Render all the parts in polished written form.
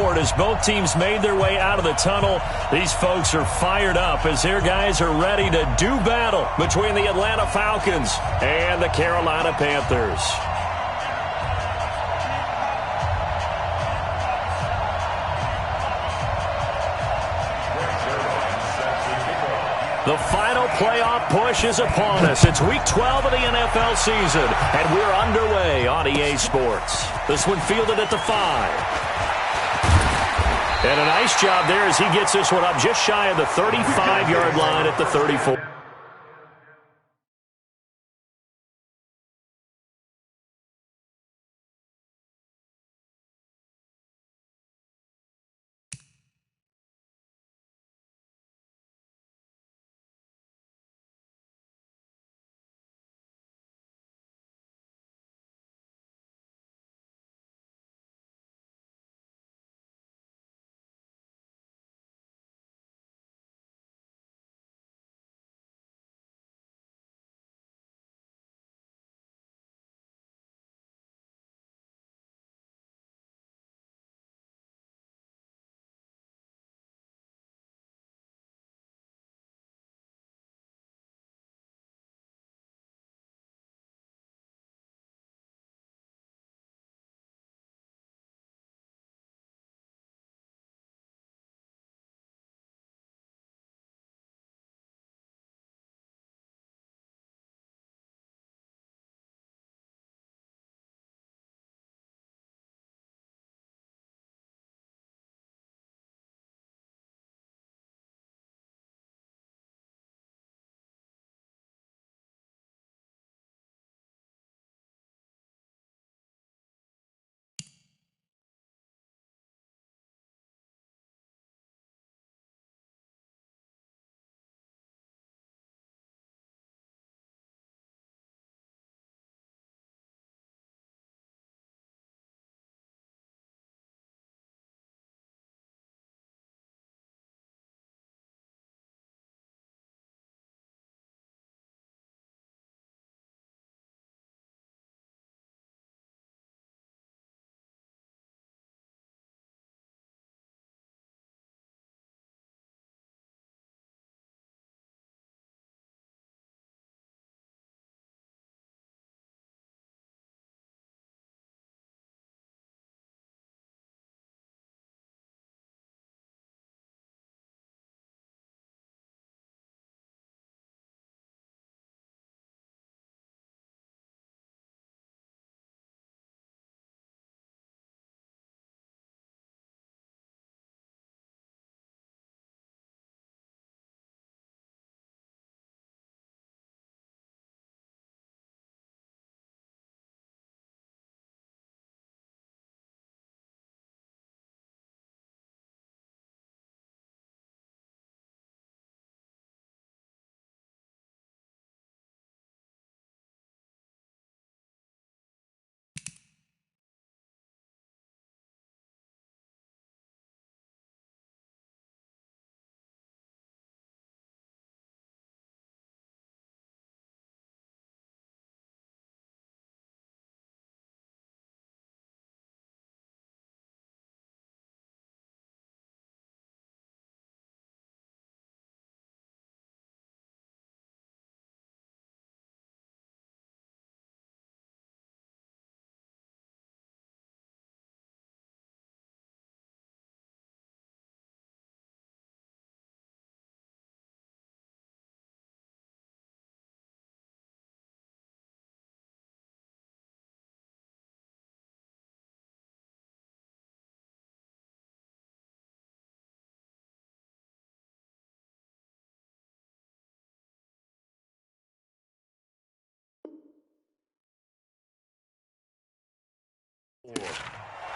scored as both teams made their way out of the tunnel. These folks are fired up as their guys are ready to do battle between the Atlanta Falcons and the Carolina Panthers. The final playoff push is upon us. It's Week 12 of the NFL season, and we're underway on EA Sports. This one fielded at the 5. And a nice job there as he gets this one up just shy of the 35-yard line at the 34.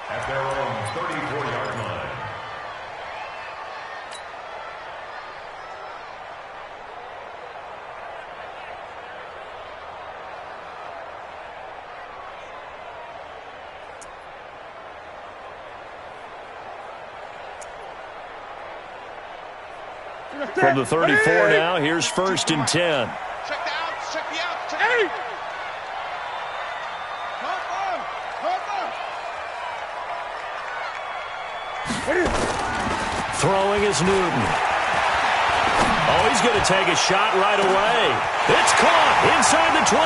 At their own 34-yard line. From the 34 now, here's 1st and 10. Check the outs, check the outs, check the outs. Throwing is Newton. Oh, he's going to take a shot right away. It's caught inside the 25.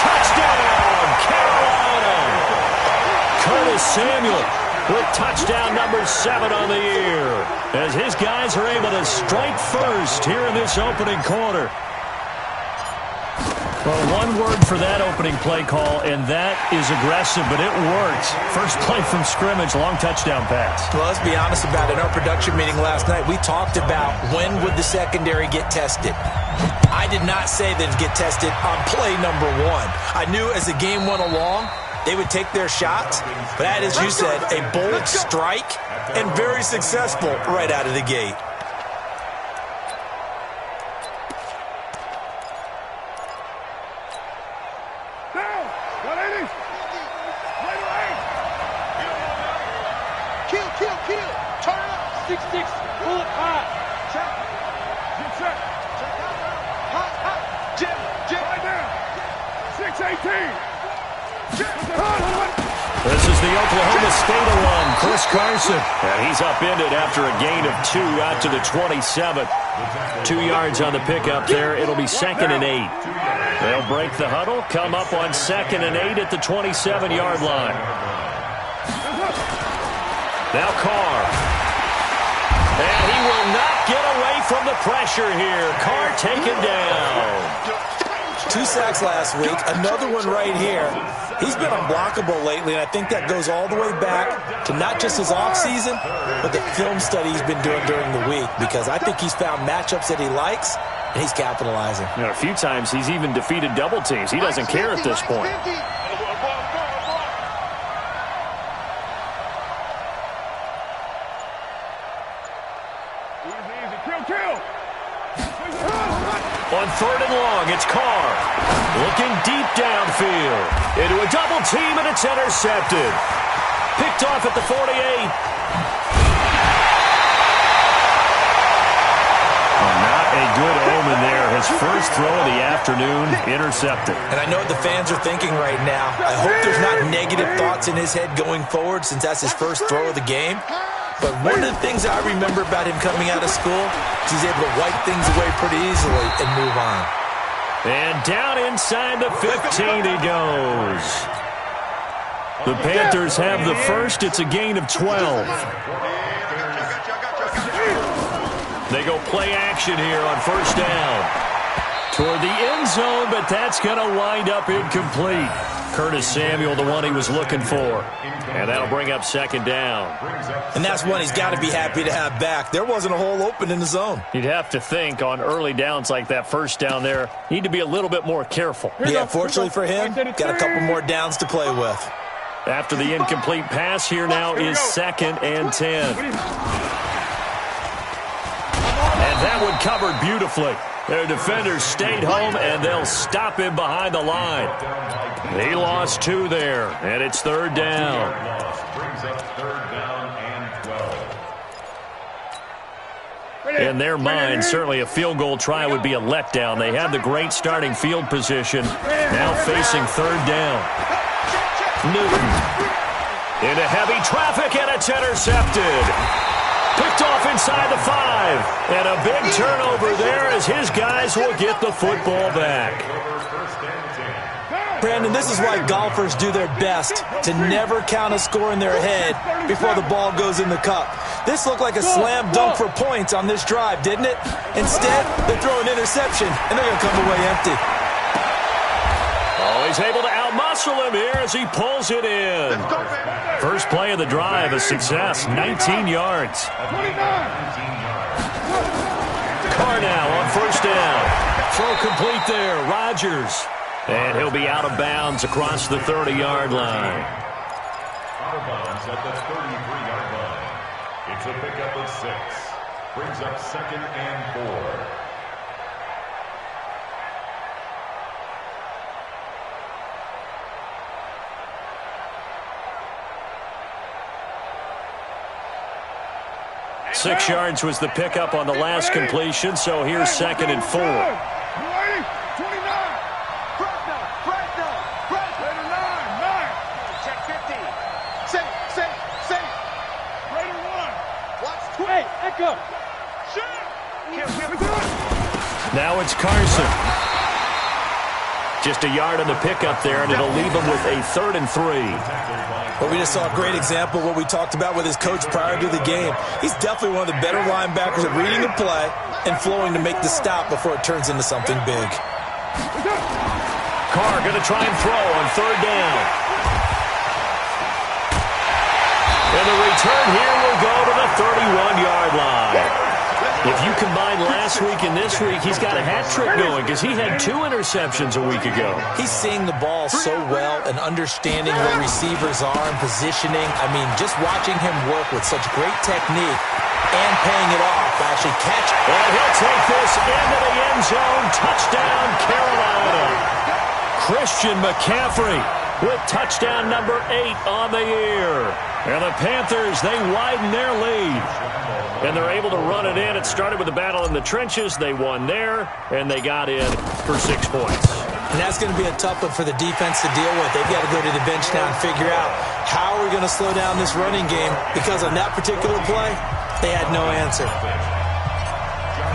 Touchdown, Carolina. Curtis Samuel with touchdown number 7 on the year, as his guys are able to strike first here in this opening quarter. Well, one word for that opening play call, and that is aggressive, but it works. First play from scrimmage, long touchdown pass. Well, let's be honest about it. In our production meeting last night, we talked about when would the secondary get tested. I did not say they'd get tested on play number 1. I knew as the game went along, they would take their shots. But that, as you said, a bold strike and very successful right out of the gate. This is the Oklahoma State alum, Chris Carson. And he's upended after a gain of 2 out to the 27. 2 yards on the pickup there. It'll be 2nd and 8. They'll break the huddle, come up on 2nd and 8 at the 27-yard line. Now Carr. And he will not get away from the pressure here. Carr taken down. 2 sacks last week, another one right here. He's been unblockable lately, and I think that goes all the way back to not just his offseason, but the film study he's been doing during the week, because I think he's found matchups that he likes, and he's capitalizing. You know, a few times he's even defeated double teams. He doesn't care at this point. On 3rd and long, it's Carr. Looking deep downfield. Into a double team, and it's intercepted. Picked off at the 48. Not a good omen there. His first throw of the afternoon, intercepted. And I know what the fans are thinking right now. I hope there's not negative thoughts in his head going forward, since that's his first throw of the game. But one of the things I remember about him coming out of school is he's able to wipe things away pretty easily and move on. And down inside the 15 he goes. The Panthers have the first. It's a gain of 12. They go play action here on 1st down. Toward the end zone, but that's going to wind up incomplete. Curtis Samuel, the one he was looking for. And that'll bring up 2nd down. And that's one he's got to be happy to have back. There wasn't a hole open in the zone. You'd have to think on early downs like that, 1st down there, need to be a little bit more careful. Yeah, fortunately for him, got a couple more downs to play with. After the incomplete pass, here now is 2nd and 10. And that one covered beautifully. Their defenders stayed home, and they'll stop him behind the line. He lost 2 there, and it's 3rd down. Brings up 3rd down and 12. In their mind, certainly a field goal try would be a letdown. They had the great starting field position, now facing 3rd down. Newton into heavy traffic, and it's intercepted. Picked off inside the 5. And a big turnover there as his guys will get the football back. Brandon, this is why golfers do their best to never count a score in their head before the ball goes in the cup. This looked like a slam dunk for points on this drive, didn't it? Instead, they throw an interception, and they're going to come away empty. Oh, he's able to outmuscle him here as he pulls it in. First play of the drive, a success, 19 yards. Carr now on 1st down. Throw complete there, Rodgers. And he'll be out of bounds across the 30-yard line. Out of bounds at the 33-yard line. It's a pickup of 6. Brings up 2nd and 4. Six yards was the pickup on the last completion, so here's 2nd and 4. go. Now it's Carson. Just a yard on the pickup there, and it'll leave him with a 3rd and 3. Well, we just saw a great example of what we talked about with his coach prior to the game. He's definitely one of the better linebackers at reading the play and flowing to make the stop before it turns into something big. Carr going to try and throw on 3rd down. And the return here will go to the 31-yard line. If you combine last week and this week, he's got a hat trick going because he had 2 interceptions a week ago. He's seeing the ball so well and understanding where receivers are and positioning. I mean, just watching him work with such great technique and paying it off, actually catch. And he'll take this into the end zone. Touchdown, Carolina. Christian McCaffrey with touchdown number 8 on the year. And the Panthers, they widen their lead. And they're able to run it in. It started with a battle in the trenches. They won there, and they got in for 6 points. And that's going to be a tough one for the defense to deal with. They've got to go to the bench now and figure out how are we going to slow down this running game, because on that particular play, they had no answer.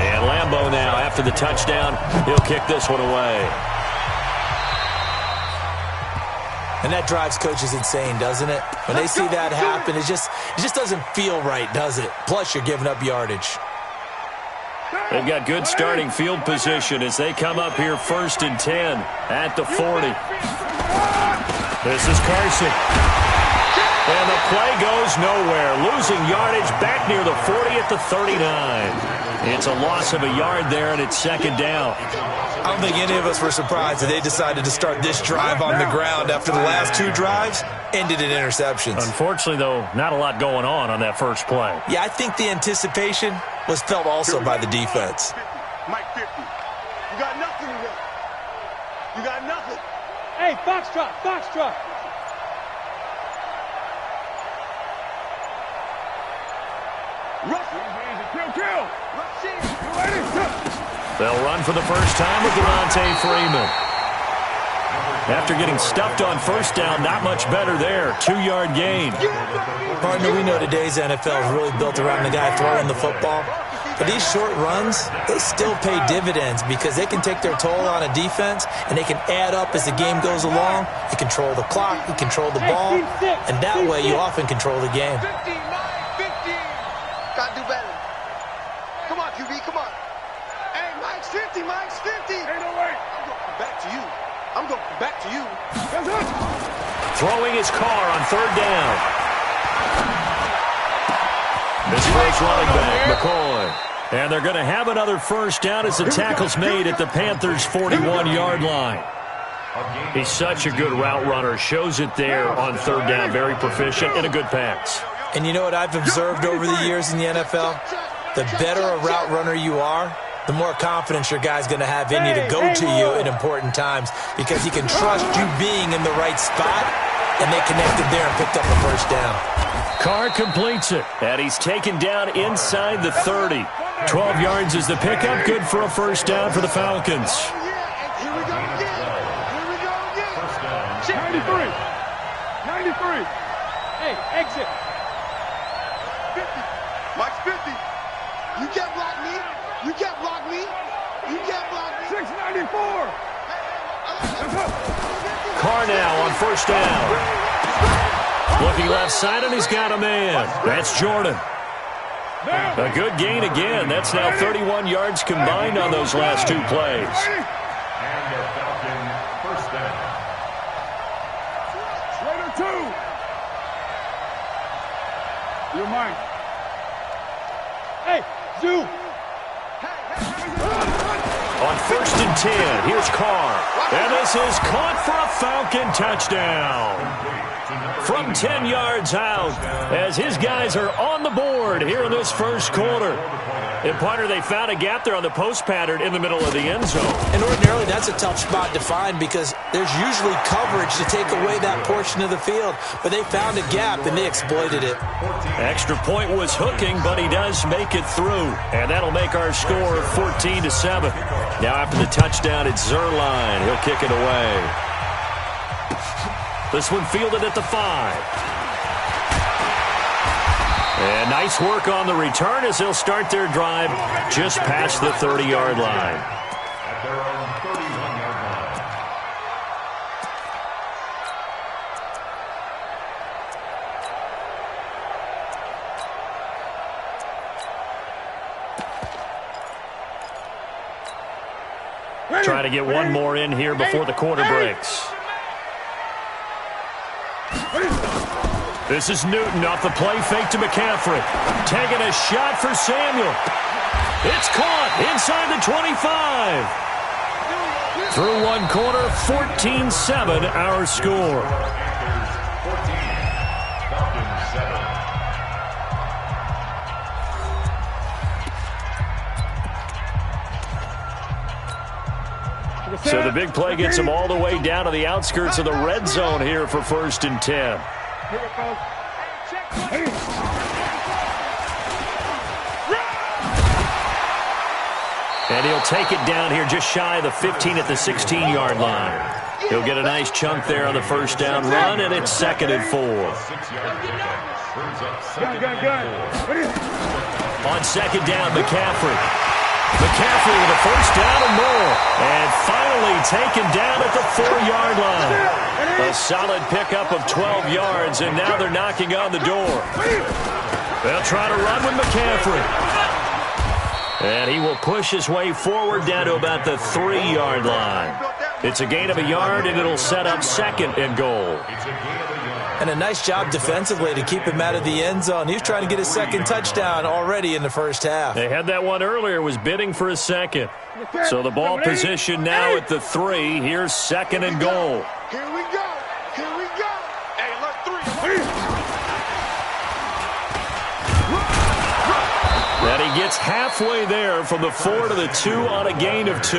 And Lambeau now, after the touchdown, he'll kick this one away. And that drives coaches insane, doesn't it? When they see that happen, it just doesn't feel right, does it? Plus, you're giving up yardage. They've got good starting field position as they come up here 1st and 10 at the 40. This is Carson. And the play goes nowhere. Losing yardage back near the 40 at the 39. It's a loss of a yard there, and it's 2nd down. I don't think any of us were surprised that they decided to start this drive on the ground after the last 2 drives ended in interceptions. Unfortunately, though, not a lot going on that first play. Yeah, I think the anticipation was felt also by the defense. Mike 50. You got nothing today. You got nothing. Hey, Foxtrot, Foxtrot. Kill. They'll run for the first time with Devontae Freeman. After getting stuffed on 1st down, not much better there. 2-yard gain. Partner, we know today's NFL is really built around the guy throwing the football. But these short runs, they still pay dividends because they can take their toll on a defense, and they can add up as the game goes along. You control the clock, you control the ball, and that way you often control the game. 50, Mike, 50. Gotta do better. Come on, QB, come on. Hey, Mike's 50, Mike's 50. Ain't no way. I'm going to come back to you. I'm going to come back to you. Throwing his Carr on 3rd down. This first running back, McCoy. And they're going to have another 1st down as the tackle's made at the Panthers' 41-yard line. He's such a good route runner. Shows it there on 3rd down. Very proficient and a good pass. And you know what I've observed over the years in the NFL? The better a route runner you are, the more confidence your guy's going to have in you to go to you in important times, because he can trust you being in the right spot, and they connected there and picked up a 1st down. Carr completes it, and he's taken down inside the 30. 12 yards is the pickup. Good for a 1st down for the Falcons. Here we go again. Here we go again. 93. 93. Hey, exit. 50. Mike's 50. You can't block me. You can't block me. You can't block me. 694. Carr now on 1st down. Looking left side, and he's got a man. That's Jordan. A good gain again. That's now 31 yards combined on those last 2 plays. And the Falcon 1st down. Slater 2. You're mine. Hey, Zoo. On 1st and 10, here's Carr. And this is caught for a Falcon touchdown. From 10 yards out, as his guys are on the board here in this first quarter. And partner, they found a gap there on the post pattern in the middle of the end zone. And ordinarily, that's a tough spot to find because there's usually coverage to take away that portion of the field. But they found a gap, and they exploited it. Extra point was hooking, but he does make it through. And that'll make our score 14-7. Now after the touchdown, it's Zuerlein. He'll kick it away. This one fielded at the 5. And nice work on the return as they'll start their drive just past the 30-yard line. At their own 31-yard line. Try to get one more in here before the quarter breaks. This is Newton off the play fake to McCaffrey. Taking a shot for Samuel. It's caught inside the 25. Through one quarter, 14-7 our score. So the big play gets them all the way down to the outskirts of the red zone here for 1st and 10. And he'll take it down here just shy of the 15 at the 16-yard line. He'll get a nice chunk there on the first down run, and it's 2nd and 4. On 2nd down, McCaffrey. McCaffrey with a first down and more. And finally taken down at the 4-yard line. A solid pickup of 12 yards, and now they're knocking on the door. They'll try to run with McCaffrey. And he will push his way forward down to about the 3-yard line. It's a gain of a yard, and it'll set up 2nd and goal. And a nice job defensively to keep him out of the end zone. He was trying to get his 2nd touchdown already in the first half. They had that one earlier, was bidding for a 2nd. So the ball position now at the 3. Here's 2nd and goal. Here we go. Here we go. Hey, look, 3. And he gets halfway there from the 4 to the 2 on a gain of 2.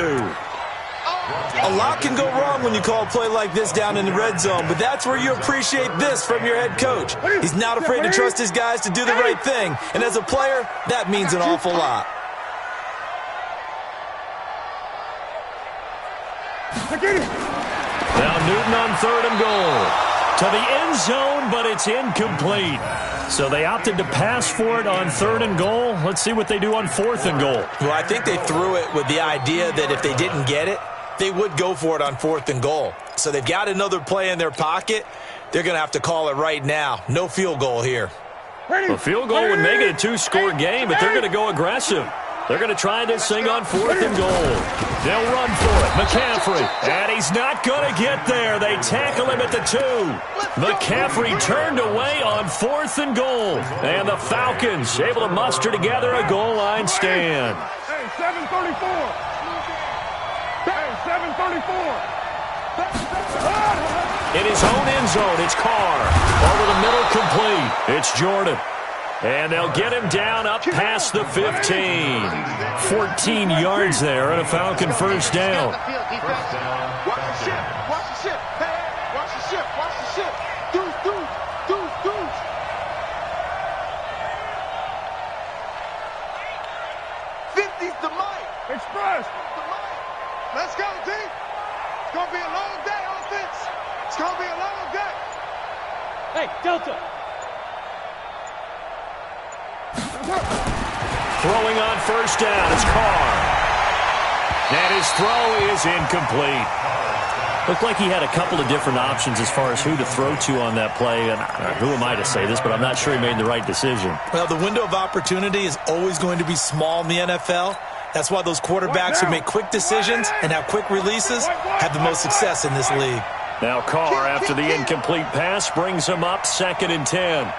A lot can go wrong when you call a play like this down in the red zone, but that's where you appreciate this from your head coach. He's not afraid to trust his guys to do the right thing, and as a player, that means an awful lot. Now Newton on 3rd and goal. To the end zone, but it's incomplete. So they opted to pass for it on 3rd and goal. Let's see what they do on 4th and goal. Well, I think they threw it with the idea that if they didn't get it, they would go for it on 4th and goal. So they've got another play in their pocket. They're going to have to call it right now. No field goal here. A field goal would make it a 2-score game, but they're going to go aggressive. They're going to try this thing on 4th and goal. They'll run for it. McCaffrey. And he's not going to get there. They tackle him at the 2. McCaffrey turned away on 4th and goal. And the Falcons able to muster together a goal line stand. Hey, 734. Hey, 734. In his own end zone, it's Carr. Over the middle, complete. It's Jordan. And they'll get him down up past the 15. 14 yards there and a Falcon first down. Watch the shift. Watch the shift. Hey, watch the shift. Watch the shift. Deuce, deuce, deuce, deuce. The mic. Express. The mic. Let's go, D. It's going to be a long day, offense. It's going to be a long day. Hey, Delta. Throwing on first down, it's Carr. And his throw is incomplete. Looked like he had a couple of different options as far as who to throw to on that play. And who am I to say this, but I'm not sure he made the right decision. Well, the window of opportunity is always going to be small in the NFL. That's why those quarterbacks who make quick decisions and have quick releases have the most success in this league. Now Carr, after the incomplete pass, brings him up 2nd and 10.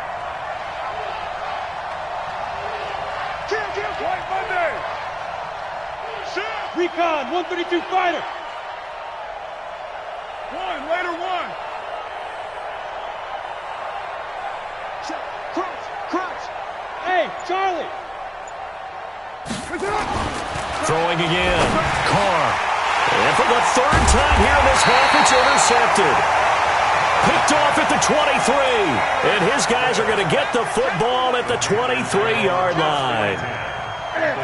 Recon, 132 fighter. Later one. Crunch. Hey, Charlie. Throwing again. Carr. And for the 3rd time here in this half, it's intercepted. Picked off at the 23. And his guys are going to get the football at the 23-yard line. Hey.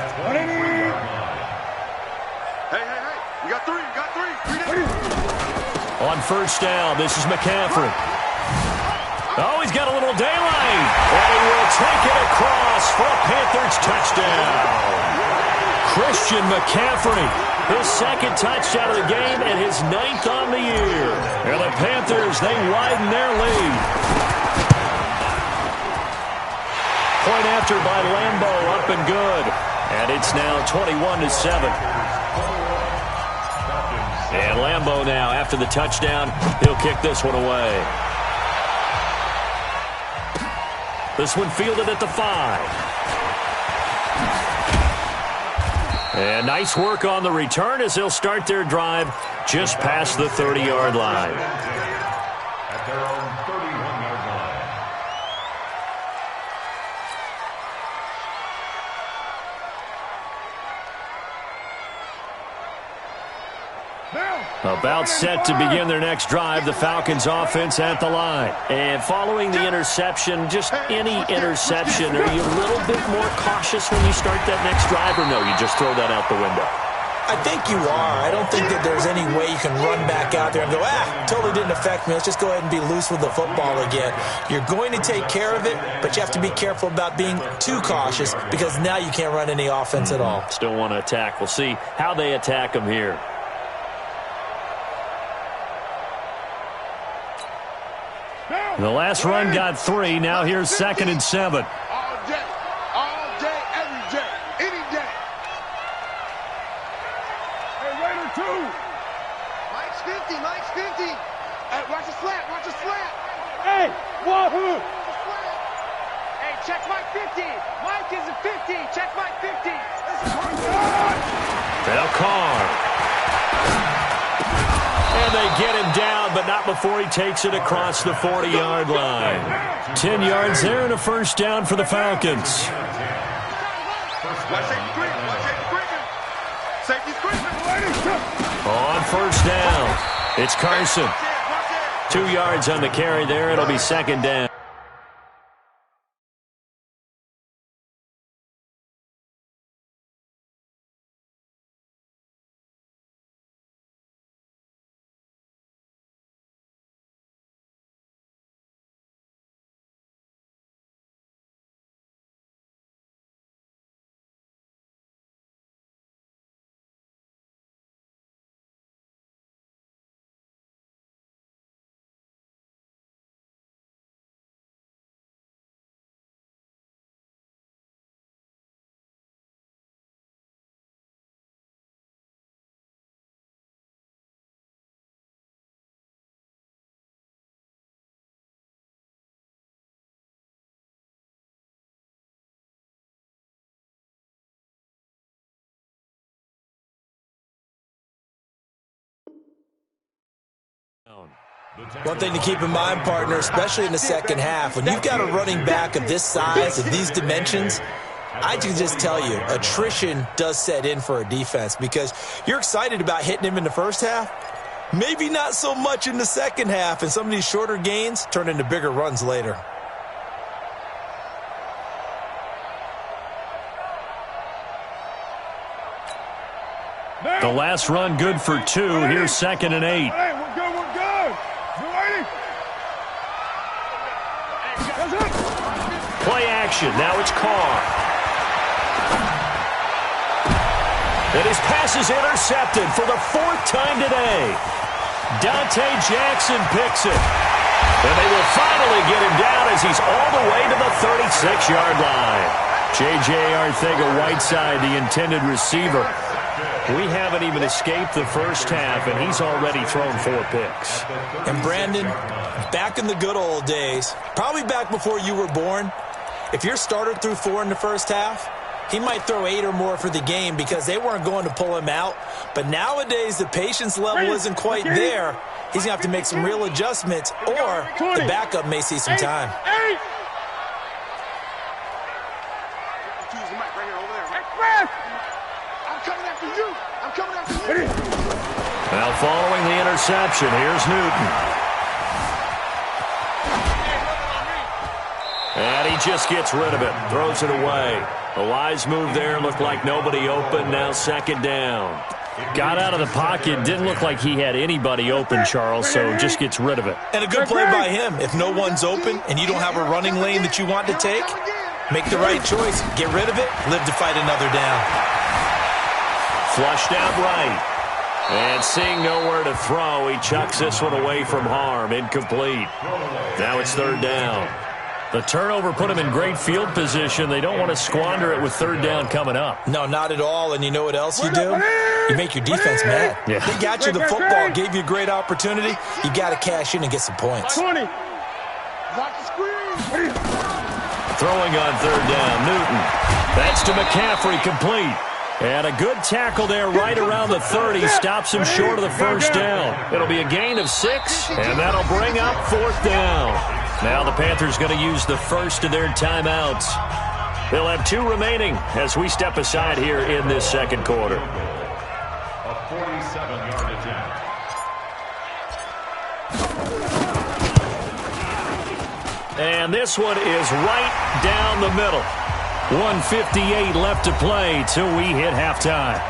You got three. On first down, this is McCaffrey. Oh, he's got a little daylight. And he will take it across for a Panthers touchdown. Christian McCaffrey, his second touchdown of the game and his 9th on the year. And the Panthers, they widen their lead. Point after by Lambeau, up and good. And it's now 21-7. And Lambeau now, after the touchdown, he'll kick this one away. This one fielded at the 5. And nice work on the return as they'll start their drive just past the 30-yard line. At their own 31-yard line. About set to begin their next drive, the Falcons offense at the line. And following the interception, just any interception, are you a little bit more cautious when you start that next drive, or no, you just throw that out the window? I think you are. I don't think that there's any way you can run back out there and go, totally didn't affect me. Let's just go ahead and be loose with the football again. You're going to take care of it, but you have to be careful about being too cautious because now you can't run any offense at all. Still want to attack. We'll see how they attack them here. The last run got 3. Now here's 2nd and 7. All day, every day, any day. Hey, Raider 2. Mike's 50, Mike's 50. Hey, watch the slant, watch the slant. Hey, wahoo! Hey, check Mike 50. Mike is a 50. Check Mike 50. Now Carr. And they get him down, but not before he takes it across the 40-yard line. 10 yards there and a first down for the Falcons. On first down, it's Carson. 2 yards on the carry there. It'll be 2nd down. One thing to keep in mind, partner, especially in the second half, when you've got a running back of this size, of these dimensions, I can just tell you, attrition does set in for a defense because you're excited about hitting him in the first half. Maybe not so much in the second half, and some of these shorter gains turn into bigger runs later. The last run good for 2. Here's 2nd and 8. Hey, we're good, we're good. You ready? Play action. Now it's Carr. And his pass is intercepted for the 4th time today. Dante Jackson picks it. And they will finally get him down as he's all the way to the 36-yard line. J.J. Arcega-Whiteside, the intended receiver. We haven't even escaped the first half, and he's already thrown 4 picks. And Brandon, back in the good old days, probably back before you were born, if your starter threw 4 in the first half, he might throw 8 or more for the game because they weren't going to pull him out. But nowadays, the patience level isn't quite there. He's going to have to make some real adjustments, or the backup may see some time. Now following the interception, here's Newton. And he just gets rid of it, throws it away. A wise move there, looked like nobody open, now 2nd down. Got out of the pocket. Didn't look like he had anybody open, Charles, so just gets rid of it. And a good play by him. If no one's open and you don't have a running lane that you want to take, make the right choice. Get rid of it. Live to fight another down. Flushed out right. And seeing nowhere to throw, he chucks this one away from harm. Incomplete. Now it's third down. The turnover put him in great field position. They don't want to squander it with third down coming up. No, not at all. And you know what else you do? You make your defense mad. Yeah. They got you the football, gave you a great opportunity. You got to cash in and get some points. 20. Throwing on third down, Newton. That's to McCaffrey, complete. And a good tackle there right around the 30. Stops him short of the first down. It'll be a gain of 6, and that'll bring up fourth down. Now the Panthers going to use the first of their timeouts. They'll have 2 remaining as we step aside here in this second quarter. A 47-yard attempt. And this one is right down the middle. 1:58 left to play till we hit halftime.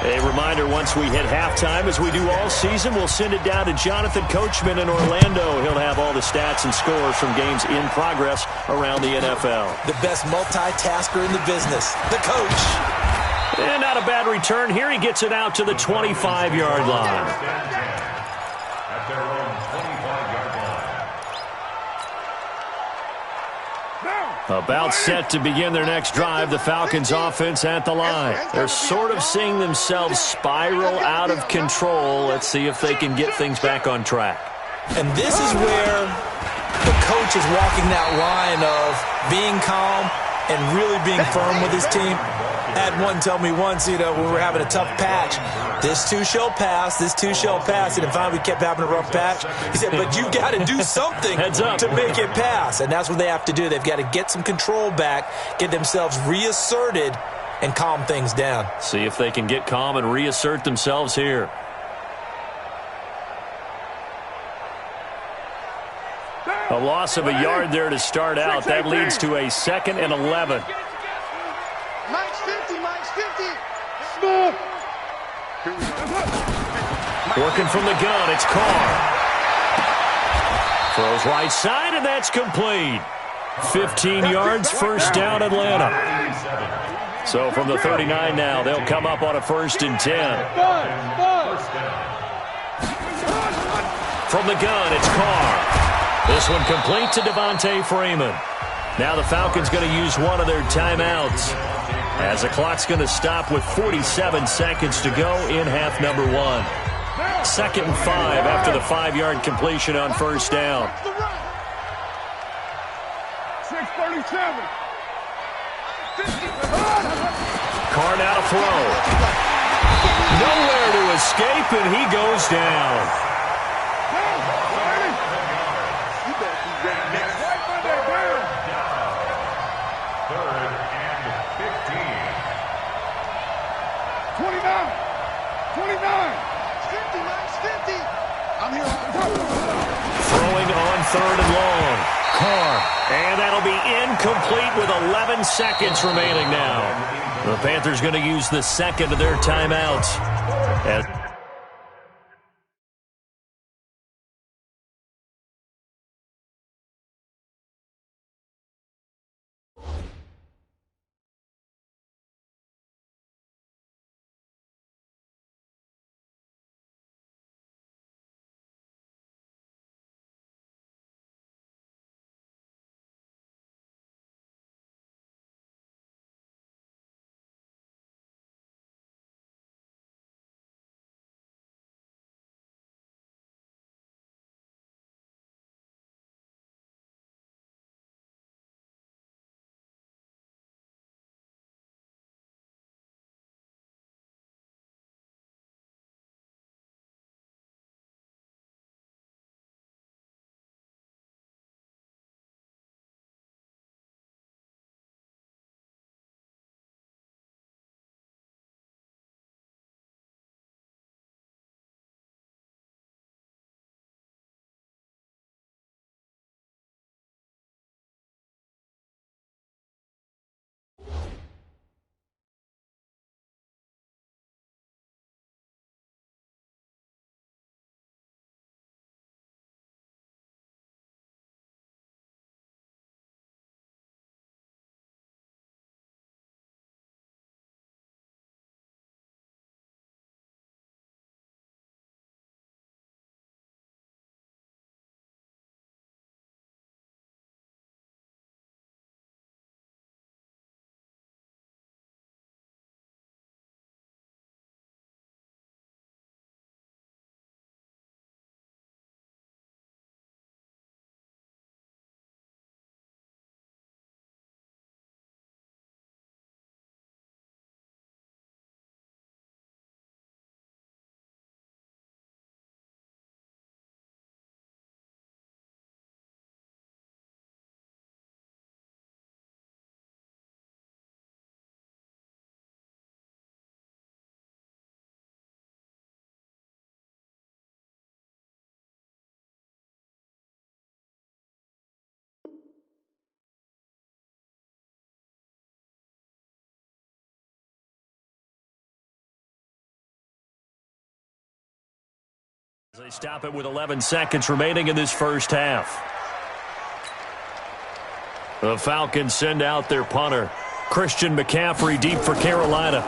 A reminder, once we hit halftime, as we do all season, we'll send it down to Jonathan Coachman in Orlando. He'll have all the stats and scores from games in progress around the NFL. The best multitasker in the business, the coach. And not a bad return here. He gets it out to the 25-yard line. At their own 25-yard line. About set to begin their next drive, the Falcons offense at the line. They're sort of seeing themselves spiral out of control. Let's see if they can get things back on track. And this is where the coach is walking that line of being calm and really being firm with his team. Had one tell me once, when we were having a tough patch, this too shall pass, this too shall pass. And finally we kept having a rough patch. He said, but you got to do something to make it pass. And that's what they have to do. They've got to get some control back, get themselves reasserted, and calm things down. See if they can get calm and reassert themselves here. A loss of a yard there to start out. That leads to a 2nd and 11. Mike's 50, Mike's 50. Working from the gun, it's Carr. Throws right side, and that's complete. 15 yards, first down, Atlanta. So from the 39 now, they'll come up on a 1st and 10. From the gun, it's Carr. This one complete to Devontae Freeman. Now the Falcons going to use one of their timeouts, as the clock's going to stop with 47 seconds to go in half number 1. 2nd and 5 after the 5-yard completion on first down. 6:37. Carr now to throw. Nowhere to escape, and he goes down. Throwing on 3rd and long. Carr. And that'll be incomplete with 11 seconds remaining now. The Panthers going to use the 2nd of their timeouts. They stop it with 11 seconds remaining in this first half. The Falcons send out their punter, Christian McCaffrey, deep for Carolina.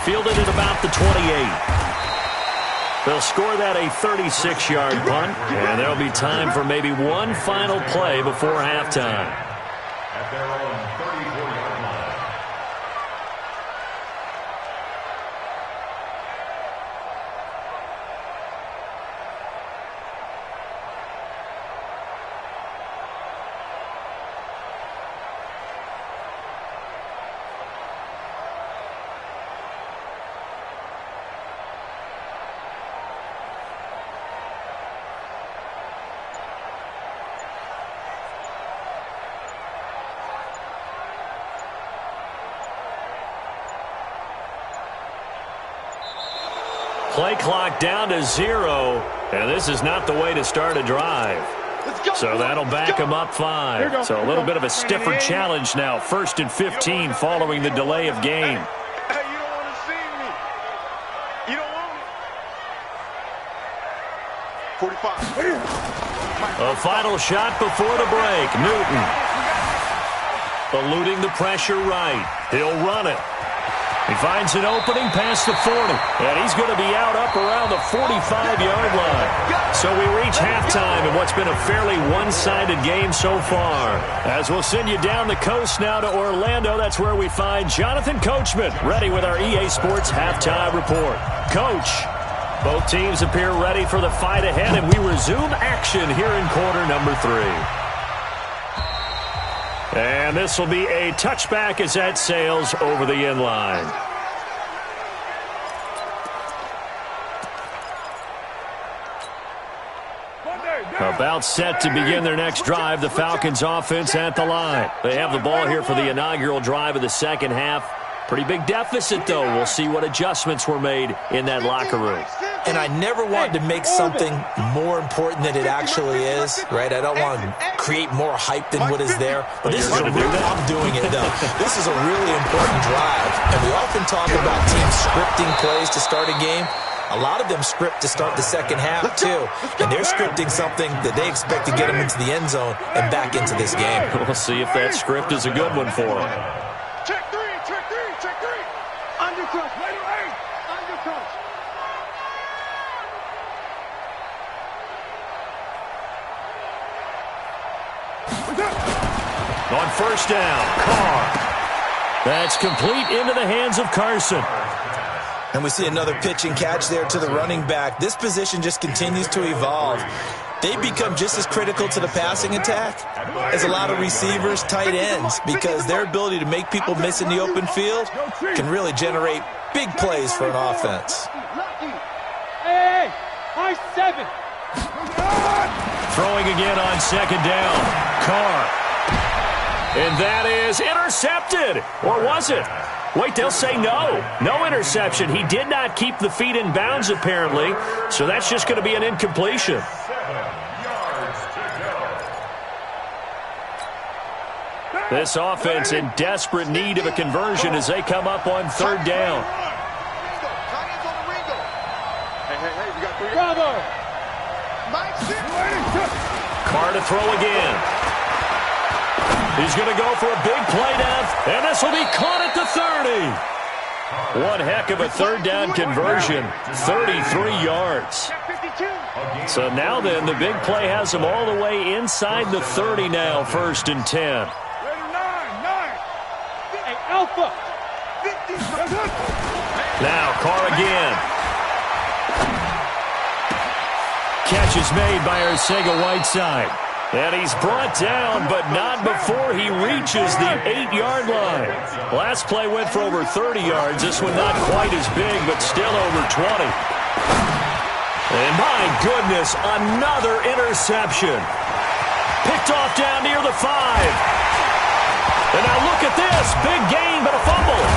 Fielded at about the 28. They'll score that a 36-yard punt, and there'll be time for maybe one final play before halftime. At their own 34-yard line. Play clock down to 0, and this is not the way to start a drive. So that'll back them up 5. So a little bit of a stiffer challenge now. 1st and 15 following the delay of game. Hey, you don't want to see me. You don't want me. 45. A final shot before the break. Newton. Eluding the pressure right. He'll run it. He finds an opening past the 40, and he's going to be out up around the 45-yard line. So we reach halftime in what's been a fairly one-sided game so far. As we'll send you down the coast now to Orlando, that's where we find Jonathan Coachman, ready with our EA Sports halftime report. Coach, both teams appear ready for the fight ahead, and we resume action here in quarter number 3. And this will be a touchback as that sails over the end line. About set to begin their next drive, the Falcons offense at the line. They have the ball here for the inaugural drive of the second half. Pretty big deficit, though. We'll see what adjustments were made in that locker room. And I never want to make something more important than it actually is, right? I don't want to create more hype than what is there. But this is I'm doing it, though. This is a really important drive. And we often talk about teams scripting plays to start a game. A lot of them script to start the second half, too. And they're scripting something that they expect to get them into the end zone and back into this game. We'll see if that script is a good one for them. Check three, check three, check three. Undercrush, lady, hey, undercrush. On first down, Carr. That's complete into the hands of Carson. And we see another pitch and catch there to the running back. This position just continues to evolve. They become just as critical to the passing attack as a lot of receivers, tight ends, because their ability to make people miss in the open field can really generate big plays for an offense. Hey, high 7. Throwing again on second down, Carr. And that is intercepted. Or was it? Wait, they'll say no. No interception. He did not keep the feet in bounds, apparently. So that's just going to be an incompletion. 7 yards to go. This offense in desperate need of a conversion as they come up on third down. Hey, we got 3. Bravo. Carr to throw again. He's going to go for a big play down, and this will be caught at the 30. One heck of a third down conversion, 33 yards. So now then, the big play has them all the way inside the 30 now, 1st and 10. Hey, Alpha. Now Carr again. Catch is made by Arcega-Whiteside. And he's brought down, but not before he reaches the 8-yard line. Last play went for over 30 yards. This one not quite as big, but still over 20. And my goodness, another interception. Picked off down near the 5. And now look at this. Big gain, but a fumble.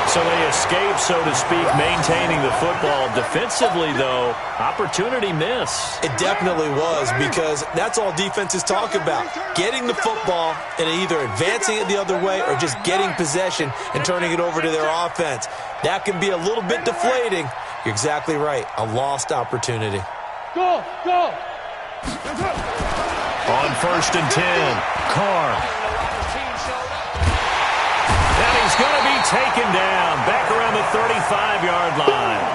So they escape, so to speak, maintaining the football. Defensively, though, opportunity miss. It definitely was, because that's all defenses talk about. Getting the football and either advancing it the other way or just getting possession and turning it over to their offense. That can be a little bit deflating. You're exactly right. A lost opportunity. Go, go. On 1st and 10, Carr. And he's going to be taken down back around the 35-yard line.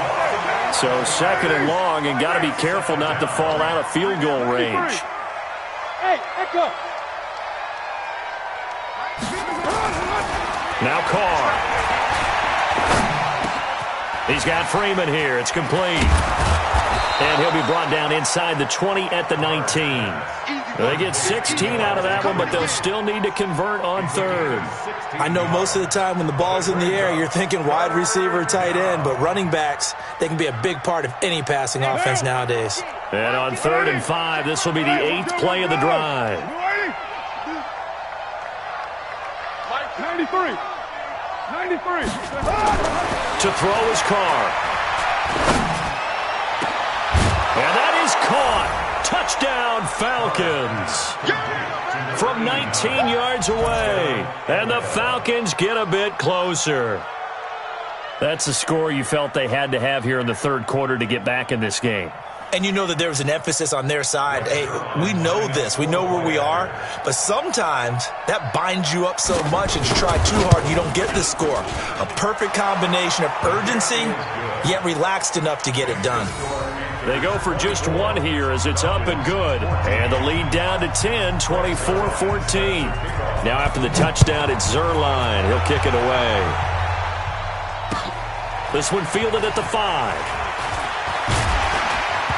So 2nd and long, and got to be careful not to fall out of field goal range. Hey, echo. Now Carr. He's got Freeman here. It's complete. And he'll be brought down inside the 20 at the 19. They get 16 out of that one, but they'll still need to convert on 3rd. I know most of the time when the ball's in the air, you're thinking wide receiver, tight end, but running backs, they can be a big part of any passing offense nowadays. And on 3rd and 5, this will be the 8th play of the drive. 93. 93. To throw is Carr. And that is caught. Touchdown, Falcons. From 19 yards away. And the Falcons get a bit closer. That's the score you felt they had to have here in the 3rd quarter to get back in this game. And you know that there was an emphasis on their side. Hey, we know this. We know where we are. But sometimes that binds you up so much that you try too hard and you don't get the score. A perfect combination of urgency, yet relaxed enough to get it done. They go for just one here as it's up and good. And the lead down to 10, 24-14. Now after the touchdown, it's Zuerlein. He'll kick it away. This one fielded at the 5.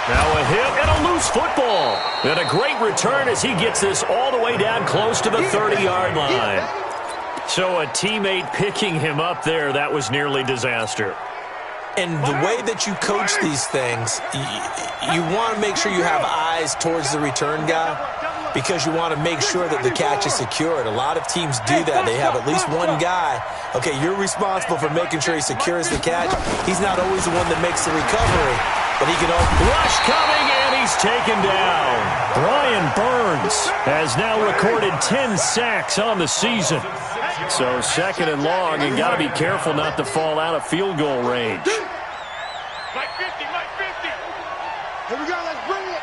Now a hit and a loose football. And a great return as he gets this all the way down close to the 30-yard line. So a teammate picking him up there, that was nearly disaster. And the way that you coach these things, you want to make sure you have eyes towards the return guy because you want to make sure that the catch is secured. A lot of teams do that. They have at least one guy. Okay, you're responsible for making sure he secures the catch. He's not always the one that makes the recovery, but he can always... Rush coming, and he's taken down. Brian Burns has now recorded 10 sacks on the season. So 2nd and long, and got to be careful not to fall out of field goal range. Mike 50, Mike 50. Here we go, let's bring it.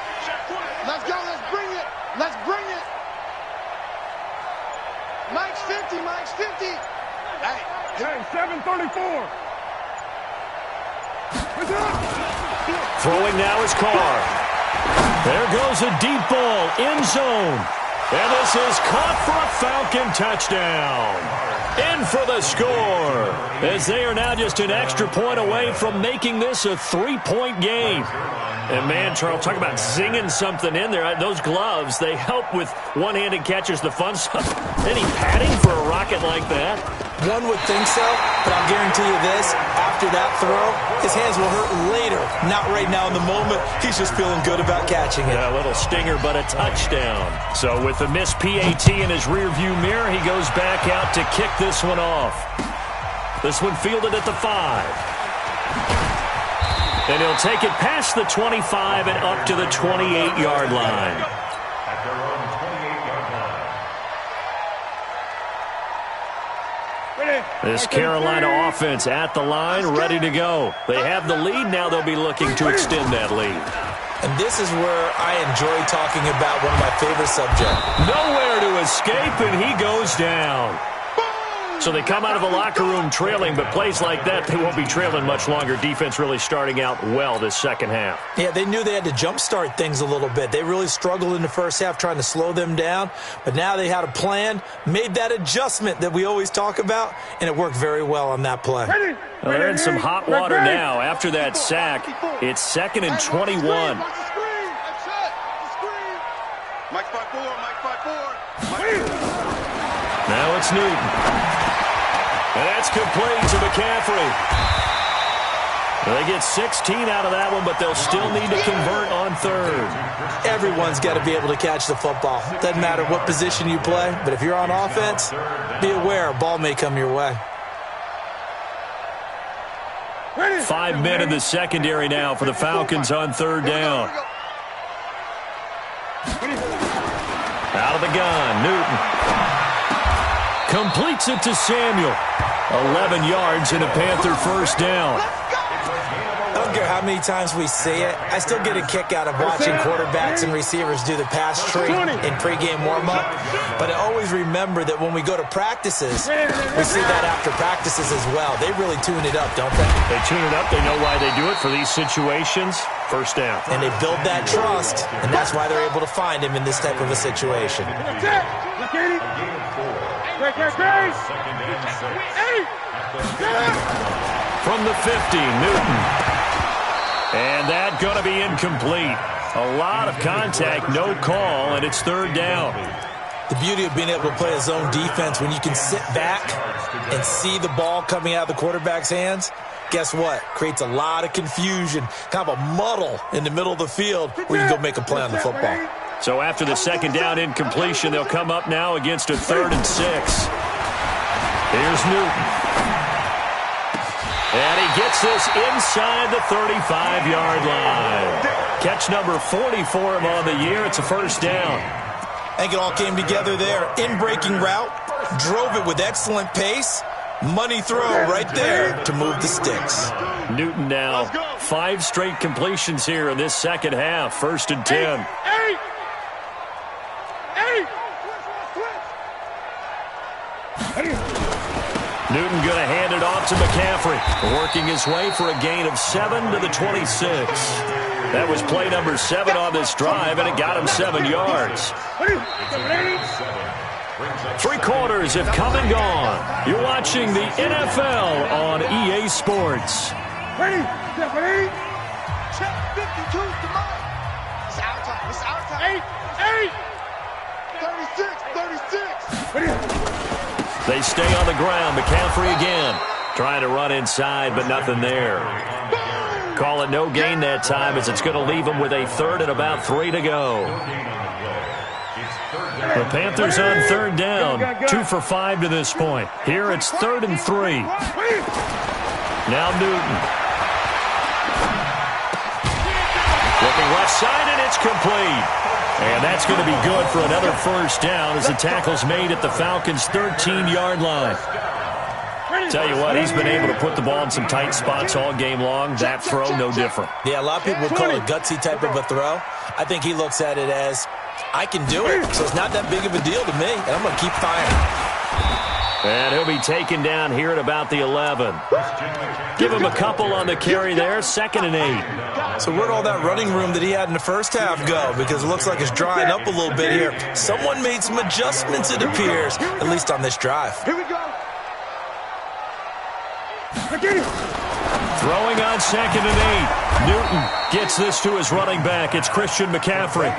Let's go, let's bring it. Let's bring it. Mike's 50, Mike's 50. Hey, 734. Throwing now is Carr. There goes a deep ball, end zone. And this is caught for a Falcon touchdown. In for the score, as they are now just an extra point away from making this a 3-point game. And man, Charles, talk about zinging something in there. Those gloves, they help with one-handed catches, the fun stuff. Any padding for a rocket like that? One would think so, but I'll guarantee you this, after that throw, his hands will hurt later, not right now in the moment. He's just feeling good about catching it. Yeah, a little stinger, but a touchdown. So with the missed PAT in his rearview mirror, he goes back out to kick this one off. This one fielded at the 5. And he'll take it past the 25 and up to the 28-yard line. This Carolina offense at the line, ready to go. They have the lead now. They'll be looking to extend that lead. And this is where I enjoy talking about one of my favorite subjects. Nowhere to escape, and he goes down. So they come out of the locker room trailing, but plays like that, they won't be trailing much longer. Defense really starting out well this second half. Yeah, they knew they had to jumpstart things a little bit. They really struggled in the first half trying to slow them down, but now they had a plan, made that adjustment that we always talk about, and it worked very well on that play. Well, they're in some hot water now. After that sack, it's 2nd and 21. Mike 5-4, Mike 5-4. Now it's Newton. And that's complete to McCaffrey. They get 16 out of that one, but they'll still need to convert on 3rd. Everyone's got to be able to catch the football. Doesn't matter what position you play, but if you're on offense, be aware a ball may come your way. 5 men in the secondary now for the Falcons on third down. Out of the gun, Newton. Completes it to Samuel. 11 yards and a Panther first down. I don't care how many times we see it. I still get a kick out of watching quarterbacks and receivers do the pass tree in pregame warm-up. But I always remember that when we go to practices, we see that after practices as well. They really tune it up, don't they? They tune it up. They know why they do it for these situations. First down. And they build that trust, and that's why they're able to find him in this type of a situation. From the 50, Newton. And that going to be incomplete. A lot of contact, no call, and it's third down. The beauty of being able to play a zone defense when you can sit back and see the ball coming out of the quarterback's hands, guess what? Creates a lot of confusion, kind of a muddle in the middle of the field where you can go make a play on the football. So after the second down incompletion, they'll come up now against a 3rd and 6. Here's Newton. And he gets this inside the 35-yard line. Catch number 40 for him on the year. It's a first down. I think it all came together there. In-breaking route, drove it with excellent pace. Money throw right there to move the sticks. Newton now 5 straight completions here in this second half. 1st and 10. Newton going to hand it off to McCaffrey, working his way for a gain of 7 to the 26. That was play number 7 on this drive, and it got him 7 yards. 3 quarters have come and gone. You're watching the NFL on EA Sports. Ready, ready. Check 52 to mine. It's our time. It's our time. 36. They stay on the ground. McCaffrey again. Trying to run inside, but nothing there. Call it no gain that time as it's going to leave them with a 3rd and about 3 to go. The Panthers on third down. 2 for 5 to this point. Here it's 3rd and 3. Now Newton. Looking left side, and it's complete. And that's going to be good for another first down as the tackle's made at the Falcons' 13-yard line. Tell you what, he's been able to put the ball in some tight spots all game long. That throw, no different. Yeah, a lot of people would call it a gutsy type of a throw. I think he looks at it as, I can do it, so it's not that big of a deal to me, and I'm going to keep firing. And he'll be taken down here at about the 11. Give him a couple on the carry there, 2nd and 8. So where'd all that running room that he had in the first half go? Because it looks like it's drying up a little bit here. Someone made some adjustments, it appears, at least on this drive. Here we go. Throwing on 2nd and 8. Newton gets this to his running back. It's Christian McCaffrey.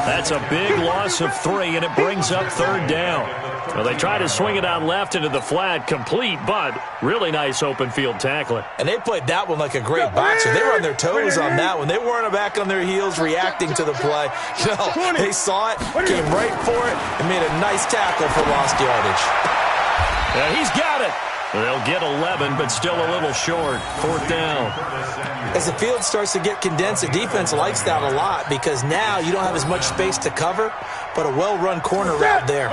That's a big loss of 3, and it brings up 3rd down. Well, they try to swing it out left into the flat, complete, but really nice open field tackling. And they played that one like a great boxer. They were on their toes on that one. They weren't back on their heels reacting to the play. No, they saw it, came right for it, and made a nice tackle for lost yardage. And he's got it. They'll get 11, but still a little short. 4th down. As the field starts to get condensed, the defense likes that a lot because now you don't have as much space to cover, but a well-run corner route there.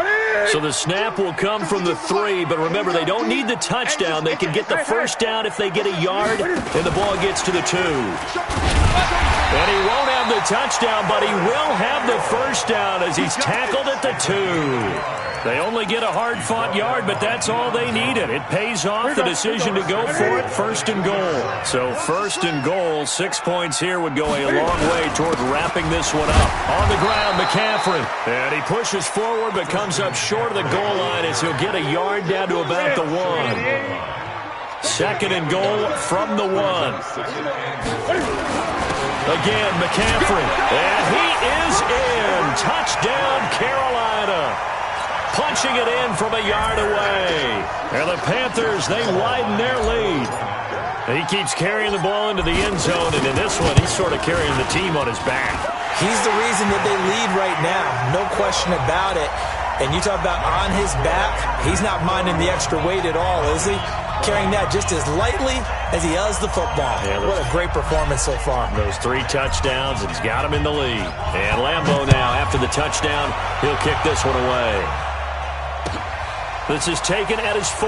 So the snap will come from the 3, but remember, they don't need the touchdown. They can get the first down if they get a yard, and the ball gets to the 2. And he won't have the touchdown, but he will have the first down as he's tackled at the 2. They only get a hard-fought yard, but that's all they needed. It pays off the decision to go for it, 1st and goal. So 1st and goal, 6 points here would go a long way toward wrapping this one up. On the ground, McCaffrey. And he pushes forward, but comes up short of the goal line as he'll get a yard down to about the 1. 2nd and goal from the 1. Again, McCaffrey. And he is in. Touchdown, Carolina. Punching it in from a yard away. And the Panthers, they widen their lead. He keeps carrying the ball into the end zone, and in this one, he's sort of carrying the team on his back. He's the reason that they lead right now. No question about it. And you talk about on his back, he's not minding the extra weight at all, is he? Carrying that just as lightly as he does the football. Yeah, what a great performance so far. Those 3 touchdowns, and he's got him in the lead. And Lambeau now, after the touchdown, he'll kick this one away. This is taken at his 4.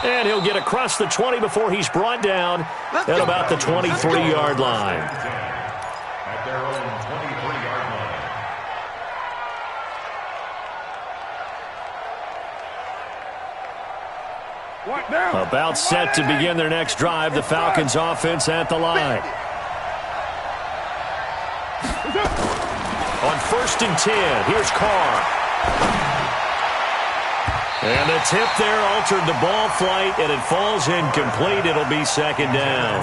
And he'll get across the 20 before he's brought down at about the 23-yard line. At their own 23-yard line. What now? About set to begin their next drive. The Falcons offense at the line. On 1st and 10, here's Carr. And the tip there altered the ball flight, and it falls incomplete. It'll be 2nd down.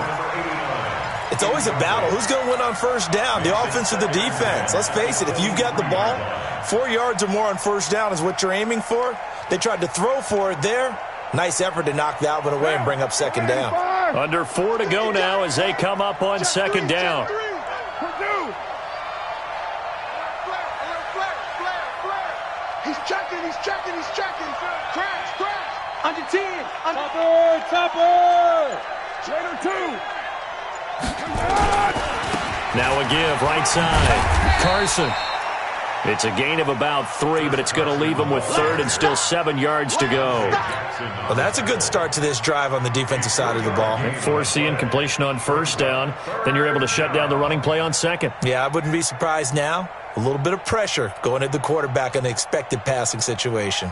It's always a battle. Who's going to win on 1st down, the offense or the defense? Let's face it, if you've got the ball, 4 yards or more on 1st down is what you're aiming for. They tried to throw for it there. Nice effort to knock that one away and bring up 2nd down. Under 4 to go now as they come up on 2nd down. He's checking. Crash. Under 10. Topper. Later 2. Now a give right side. Carson. It's a gain of about 3, but it's going to leave him with 3rd and still 7 yards to go. Well, that's a good start to this drive on the defensive side of the ball. Force the incompletion on 1st down. Then you're able to shut down the running play on 2nd. Yeah, I wouldn't be surprised now. A little bit of pressure going at the quarterback in the expected passing situation.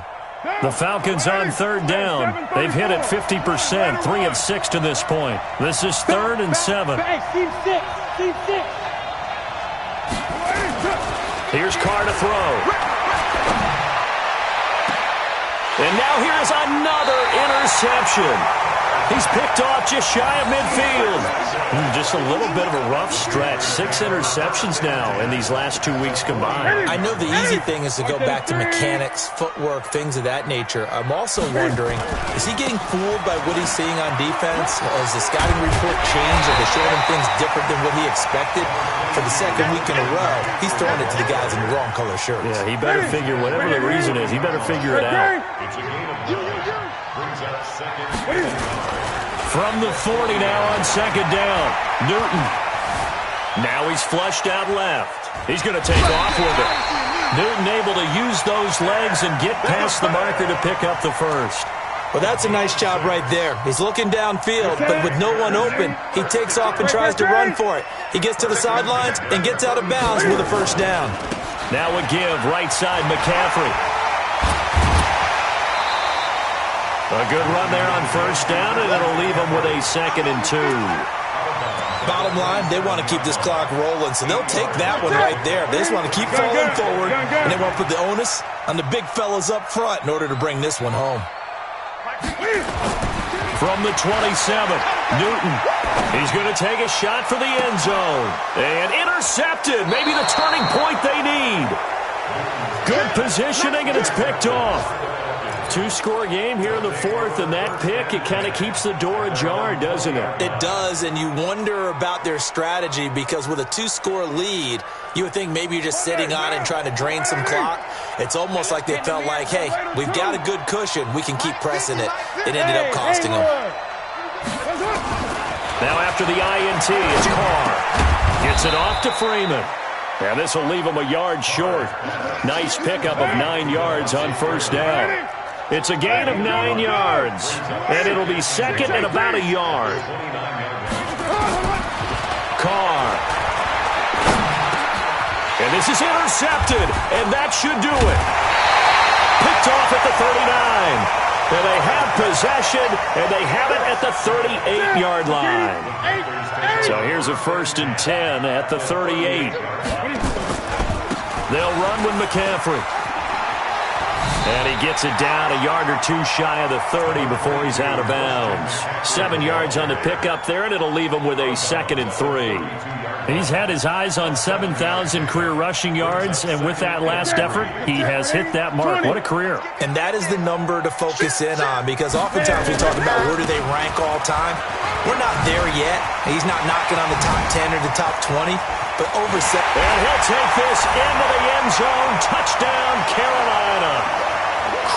The Falcons on 3rd down. They've hit it 50%, 3 of 6 to this point. This is 3rd and 7. Team 6. Here's Carr to throw. And now here is another interception. He's picked off just shy of midfield. Just a little bit of a rough stretch. 6 interceptions now in these last 2 weeks combined. I know the easy thing is to go back to mechanics, footwork, things of that nature. I'm also wondering, is he getting fooled by what he's seeing on defense? Has the scouting report changed? Are they showing him things different than what he expected? For the 2nd week in a row, he's throwing it to the guys in the wrong color shirts. Yeah, he better figure, whatever the reason is, he better figure it out. It's a gain of 9. Brings up 2nd. From the 40 now on 2nd down. Newton. Now he's flushed out left. He's going to take off with it. Newton able to use those legs and get past the marker to pick up the 1st. Well, that's a nice job right there. He's looking downfield, but with no one open, he takes off and tries to run for it. He gets to the sidelines and gets out of bounds with a 1st down. Now a give, right side, McCaffrey. A good run there on 1st down, and it'll leave him with a 2nd and 2. Bottom line, they want to keep this clock rolling, so they'll take that one right there. They just want to keep falling forward, and they want to put the onus on the big fellas up front in order to bring this one home. From the 27, Newton. He's going to take a shot for the end zone. And intercepted. Maybe the turning point they need. Good positioning, and it's picked off. 2-score game here in the 4th, and that pick, it kind of keeps the door ajar, doesn't it? It does, and you wonder about their strategy because with a 2-score lead, you would think maybe you're just sitting on and trying to drain some clock. It's almost like they felt like, hey, we've got a good cushion. We can keep pressing it. It ended up costing them. Now after the INT, it's Carr. Gets it off to Freeman. And this will leave him a yard short. Nice pickup of 9 yards on 1st down. It's a gain of 9 yards, and it'll be 2nd and about a yard. Carr. And this is intercepted, and that should do it. Picked off at the 39. And they have possession, and they have it at the 38-yard line. So here's a 1st and 10 at the 38. They'll run with McCaffrey. And he gets it down a yard or 2 shy of the 30 before he's out of bounds. 7 yards on the pickup there, and it'll leave him with a 2nd and 3. He's had his eyes on 7,000 career rushing yards, and with that last effort, he has hit that mark. What a career. And that is the number to focus in on, because oftentimes we talk about where do they rank all time. We're not there yet. He's not knocking on the top 10 or the top 20, but over 7. And he'll take this into the end zone. Touchdown, Carolina.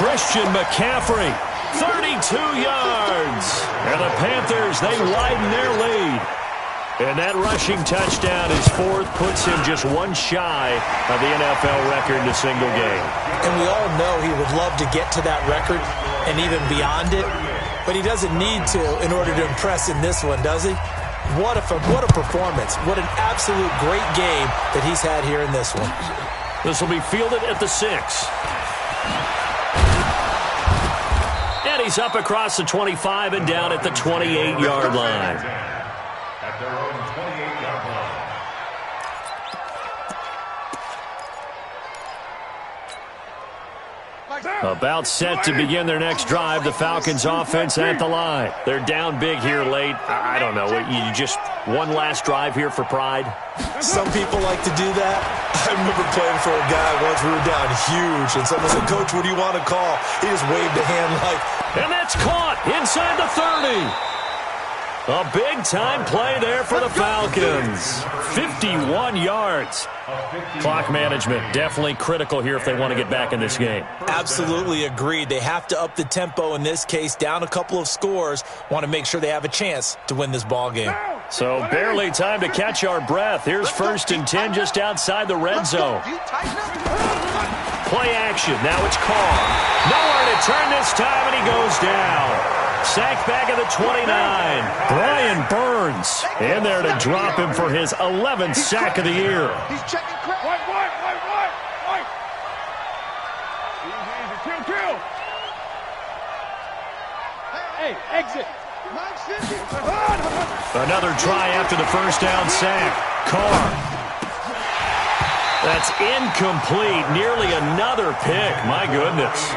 Christian McCaffrey, 32 yards. And the Panthers, they widen their lead. And that rushing touchdown, his fourth, puts him just one shy of the NFL record in a single game. And we all know he would love to get to that record and even beyond it, but he doesn't need to in order to impress in this one, does he? What a performance. What an absolute great game that he's had here in this one. This will be fielded at the 6. And he's up across the 25 and down at the 28-yard line. At their own 28-yard line. About set to begin their next drive, the Falcons offense at the line. They're down big here late. I don't know. You just one last drive here for pride? Some people like to do that. I remember playing for a guy once. We were down huge, and someone said, "Coach, what do you want to call?" He just waved a hand like... And that's caught inside the 30. A big-time play there for the Falcons. 51 yards. Clock management definitely critical here if they want to get back in this game. Absolutely agreed. They have to up the tempo in this case, down a couple of scores. Want to make sure they have a chance to win this ball game. So barely time to catch our breath. Here's 1st and 10 just outside the red zone. Play action. Now it's Carr. Nowhere to turn this time, and he goes down. Sacked back at the 29. Brian Burns in there to drop him for his 11th sack of the year. He's checking crack. White. Easy. Kill. Hey, exit. Another try after the first down sack. Carr. That's incomplete. Nearly another pick. My goodness.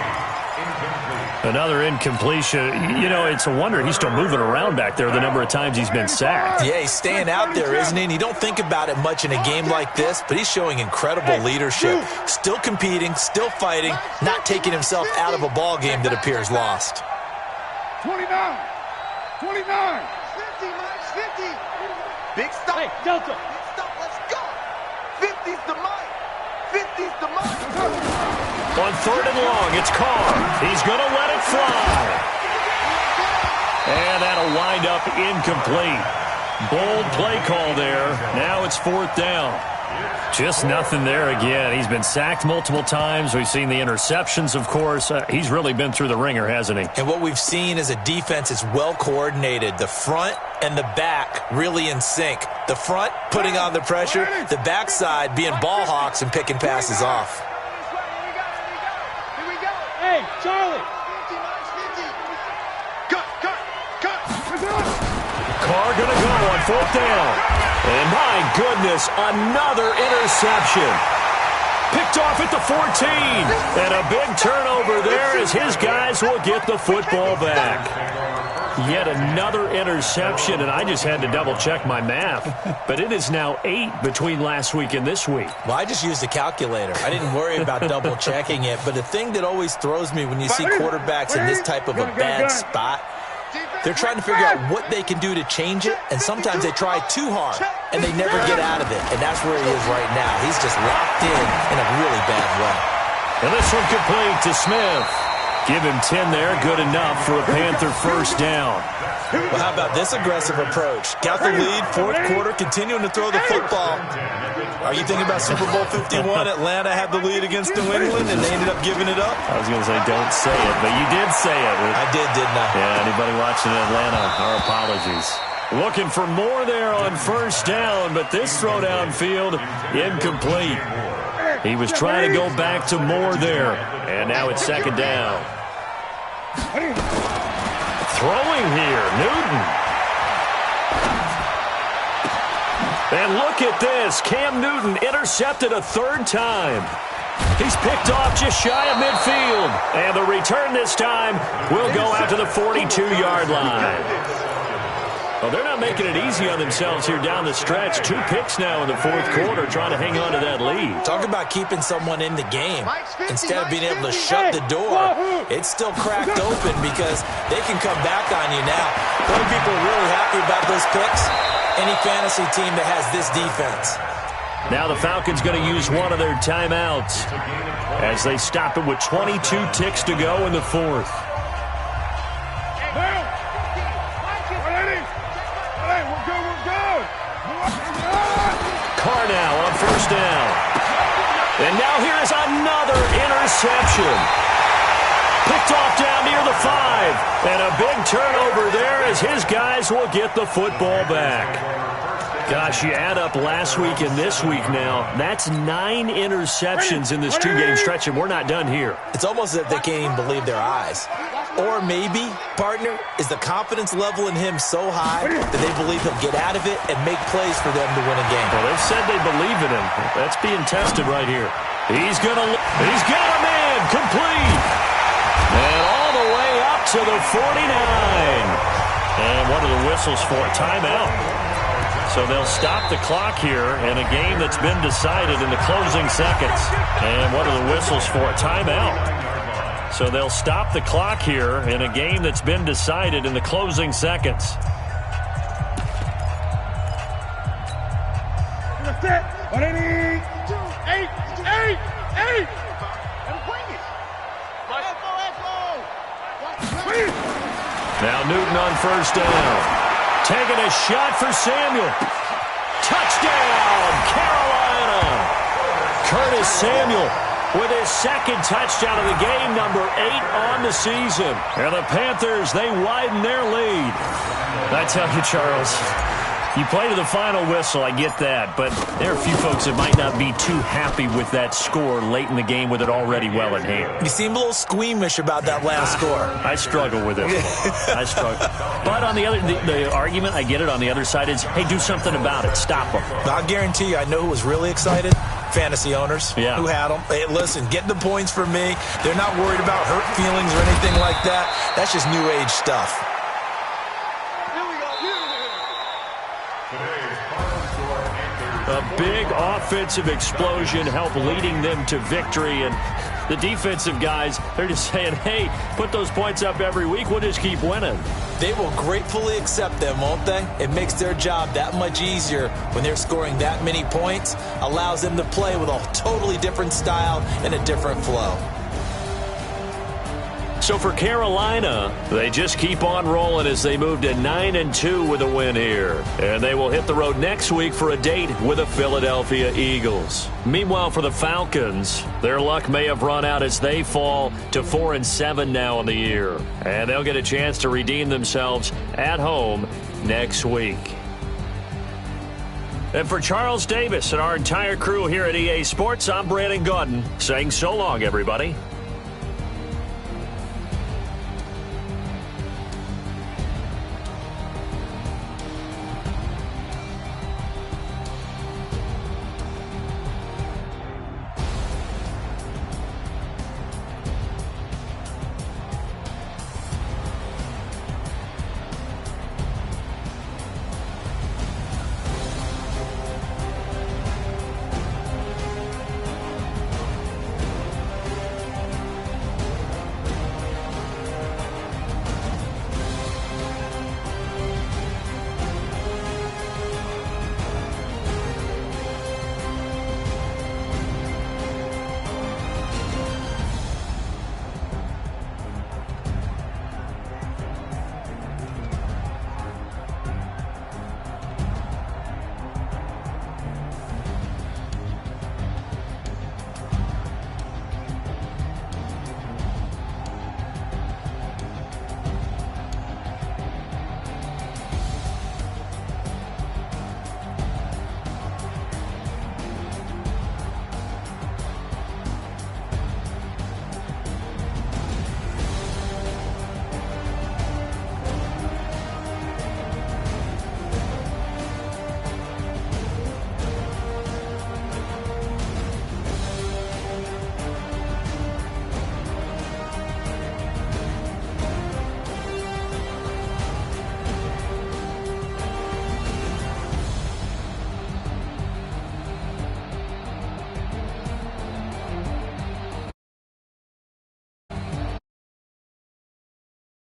Another incompletion. You know, it's a wonder he's still moving around back there the number of times he's been sacked. Yeah, he's staying out there, isn't he? And you don't think about it much in a game like this, but he's showing incredible leadership. Still competing, still fighting, not taking himself out of a ball game that appears lost. 29. 50, Big stop. Hey, Delta. Big stop. Let's go. 50's the mic. 50's the mic. On 3rd and long, it's Carr. He's going to let it fly. And that'll wind up incomplete. Bold play call there. Now it's 4th down. Just nothing there again. He's been sacked multiple times. We've seen the interceptions, of course. He's really been through the ringer, hasn't he? And what we've seen is a defense that's well coordinated. The front and the back really in sync. The front putting on the pressure. The backside being ball hawks and picking passes off. Hey, Charlie. Cut. Carr going to go on 4th down. And my goodness, another interception. Picked off at the 14. And a big turnover there as his guys will get the football back. Yet another interception, and I just had to double-check my math. But it is now 8 between last week and this week. Well, I just used a calculator. I didn't worry about double-checking it. But the thing that always throws me when you see quarterbacks in this type of a bad spot, they're trying to figure out what they can do to change it, and sometimes they try too hard, and they never get out of it. And that's where he is right now. He's just locked in a really bad way. And this one complete to Smith. Give him 10 there, good enough for a Panther first down. Well, how about this aggressive approach? Got the lead, 4th quarter, continuing to throw the football. Are you thinking about Super Bowl 51? Atlanta had the lead against New England, and they ended up giving it up? I was going to say don't say it, but you did say it. I did, didn't I? Yeah, anybody watching Atlanta, our apologies. Looking for more there on first down, but this throw downfield, incomplete. He was trying to go back to more there, and now it's 2nd down. Throwing here, Newton. And look at this. Cam Newton intercepted a 3rd time. He's picked off just shy of midfield. And the return this time will go out to the 42-yard line. Well, they're not making it easy on themselves here down the stretch. 2 picks now in the fourth quarter trying to hang on to that lead. Talk about keeping someone in the game. Instead of being able to shut the door, it's still cracked open because they can come back on you now. What are people really happy about those picks? Any fantasy team that has this defense. Now the Falcons going to use one of their timeouts as they stop it with 22 ticks to go in the fourth. Carr now on first down. And now here is another interception. Picked off down near the 5. And a big turnover there as his guys will get the football back. Gosh, you add up last week and this week now, that's 9 interceptions in this 2-game stretch, and we're not done here. It's almost as if they can't even believe their eyes. Or maybe, partner, is the confidence level in him so high that they believe he'll get out of it and make plays for them to win a game. Well, they've said they believe in him. That's being tested right here. He's got a man complete. And all the way up to the 49. And what are the whistles for? Timeout. So they'll stop the clock here in a game that's been decided in the closing seconds. And what are the whistles for? Timeout. So they'll stop the clock here in a game that's been decided in the closing seconds. Now Newton on first down. Taking a shot for Samuel. Touchdown, Carolina. Curtis Samuel with his second touchdown of the game, number 8 on the season. And the Panthers, they widen their lead. I tell you, Charles, you play to the final whistle, I get that, but there are a few folks that might not be too happy with that score late in the game with it already well in hand. You seem a little squeamish about that last score. I struggle with it. I struggle. But on the other, the argument, I get it, on the other side is, hey, do something about it. Stop them. I'll guarantee you, I know who was really excited. Fantasy owners who had them. Hey, listen, get the points for me. They're not worried about hurt feelings or anything like that. That's just new age stuff. A big offensive explosion helped leading them to victory. And the defensive guys, they're just saying, hey, put those points up every week. We'll just keep winning. They will gratefully accept them, won't they? It makes their job that much easier when they're scoring that many points. Allows them to play with a totally different style and a different flow. So for Carolina, they just keep on rolling as they move to 9-2 with a win here. And they will hit the road next week for a date with the Philadelphia Eagles. Meanwhile, for the Falcons, their luck may have run out as they fall to 4-7 now in the year. And they'll get a chance to redeem themselves at home next week. And for Charles Davis and our entire crew here at EA Sports, I'm Brandon Gaudin saying so long, everybody.